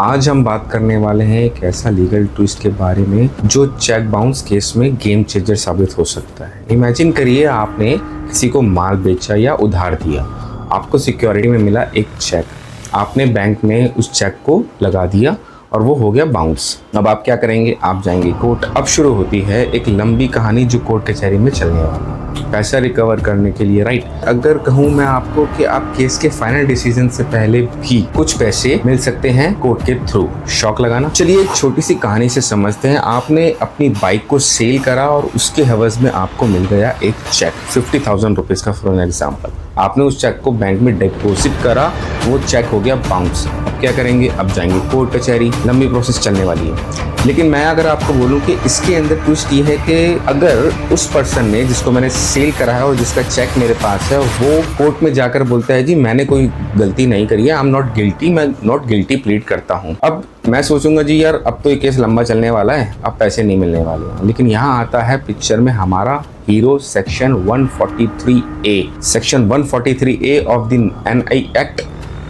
आज हम बात करने वाले हैं एक ऐसा लीगल ट्विस्ट के बारे में जो चेक बाउंस केस में गेम चेंजर साबित हो सकता है। इमेजिन करिए आपने किसी को माल बेचा या उधार दिया, आपको सिक्योरिटी में मिला एक चेक, आपने बैंक में उस चेक को लगा दिया और वो हो गया बाउंस। अब आप क्या करेंगे? आप जाएंगे कोर्ट। अब शुरू होती है एक लंबी कहानी जो कोर्ट कचहरी में चलने वाली है पैसा रिकवर करने के लिए, राइट। अगर कहूँ मैं आपको कि आप केस के फाइनल डिसीजन से पहले भी कुछ पैसे मिल सकते हैं कोर्ट के थ्रू, शॉक लगाना। चलिए एक छोटी सी कहानी से समझते हैं। आपने अपनी बाइक को सेल करा और उसके हवज में आपको मिल गया एक चेक 50,000 रुपीज का, फॉर एग्जाम्पल। आपने उस चेक को बैंक में डिपॉजिट करा, वो चेक हो गया बाउंस। अब क्या करेंगे? अब जाएंगे कोर्ट कचहरी, लंबी प्रोसेस चलने वाली है। लेकिन मैं अगर आपको बोलूं कि इसके अंदर ट्विस्ट ये है कि अगर उस पर्सन ने जिसको मैंने सेल करा है और जिसका चेक मेरे पास है, वो कोर्ट में जाकर बोलता है जी मैंने कोई गलती नहीं करी है, आई एम नॉट गिल्टी, मैं नॉट गिल्टी प्लीड करता हूँ। अब मैं सोचूंगा जी यार अब तो ये केस लंबा चलने वाला है, अब पैसे नहीं मिलने वाले हैं। लेकिन यहाँ आता है पिक्चर में हमारा hero, section 143A of the NI act.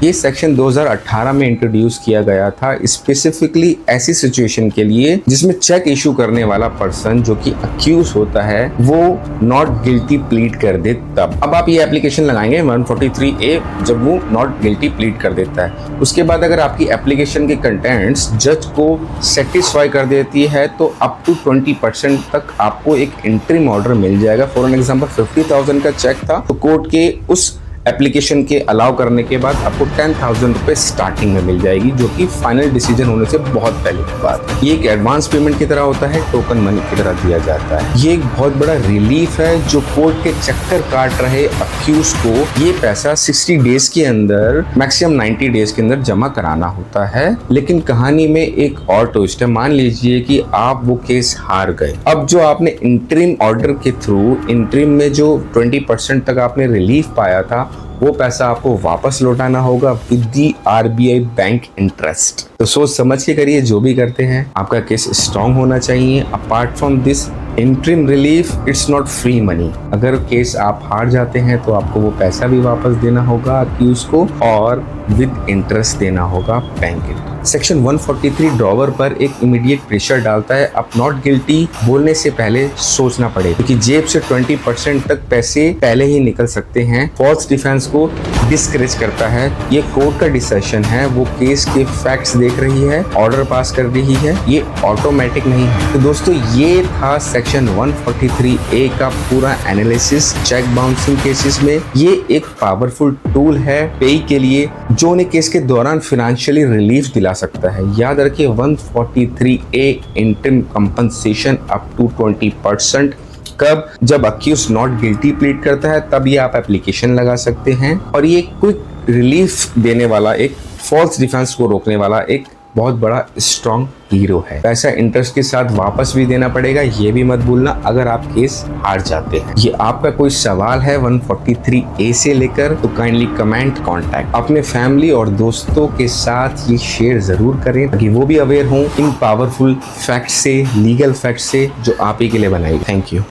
ये सेक्शन 2018 में इंट्रोड्यूस किया गया था स्पेसिफिकली ऐसी सिचुएशन के लिए जिसमें चेक इशू करने वाला पर्सन जो कि अक्यूज होता है वो नॉट गिल्टी प्लीड कर दे तब। अब आप ये एप्लीकेशन लगाएंगे 143A जब वो नॉट गिल्टी प्लीड कर देता है। उसके बाद अगर आपकी एप्लीकेशन के कंटेंट्स जज को सेटिस्फाई कर देती है तो अप टू 20% तक आपको एक इंटरिम ऑर्डर मिल जाएगा। फॉर एग्जाम्पल 50,000 का चेक था तो कोर्ट के उस एप्लीकेशन के अलाउ करने के बाद आपको 10,000 रुपए स्टार्टिंग में मिल जाएगी, जो कि फाइनल डिसीजन होने से बहुत पहले की बात है। ये एक एडवांस पेमेंट की तरह होता है, टोकन मनी की तरह दिया जाता है। ये एक बहुत बड़ा रिलीफ है जो कोर्ट के चक्कर काट रहे अक्यूज को ये पैसा 60 डेज के अंदर, मैक्सिमम 90 डेज के अंदर जमा कराना होता है। लेकिन कहानी में एक और ट्विस्ट है। मान लीजिए कि आप वो केस हार गए। अब जो आपने इंटरिम ऑर्डर के थ्रू इंटरिम में जो 20% तक आपने रिलीफ पाया था वो पैसा आपको वापस लौटाना होगा with the RBI bank interest. तो सोच समझ के करिए जो भी करते हैं। आपका केस स्ट्रांग होना चाहिए। Apart from this interim relief, it's not free money. अगर केस आप हार जाते हैं तो आपको वो पैसा भी वापस देना होगा अक्यूज को और विद इंटरेस्ट देना होगा बैंक इंटरेस्ट। सेक्शन 143 ड्रॉवर पर एक इमीडिएट प्रेशर डालता है अब नॉट गिल्टी बोलने से पहले सोचना पड़े, क्योंकि जेब से 20% तक पैसे पहले ही निकल सकते हैं। फॉल्स डिफेंस को डिस्करेज करता है। ये कोर्ट का डिसीजन है, वो केस के फैक्ट्स देख रही है, ऑर्डर पास कर रही है, ये ऑटोमेटिक नहीं है। तो दोस्तों ये था सेक्शन 143A का पूरा एनालिसिस चेक बाउंसिंग केसेस में। ये एक पावरफुल टूल है पेई के लिए जो उन्हें केस के दौरान फाइनेंशियली रिलीफ दिला सकता है। याद रखिए 143A interim compensation up to 20%। कब? जब अक्यूज नॉट गिल्टी प्लीड करता है तब ये आप एप्लीकेशन लगा सकते हैं। और ये क्विक रिलीफ देने वाला, एक फॉल्स डिफेंस को रोकने वाला एक बहुत बड़ा स्ट्रॉन्ग हीरो है। पैसा इंटरेस्ट के साथ वापस भी देना पड़ेगा, ये भी मत भूलना अगर आप केस हार जाते हैं। ये आपका कोई सवाल है 143A से लेकर तो काइंडली कमेंट कॉन्टैक्ट अपने फैमिली और दोस्तों के साथ ये शेयर जरूर करें ताकि वो भी अवेयर हों इन पावरफुल फैक्ट से, लीगल फैक्ट से जो आप ही के लिए बनाई। Thank you.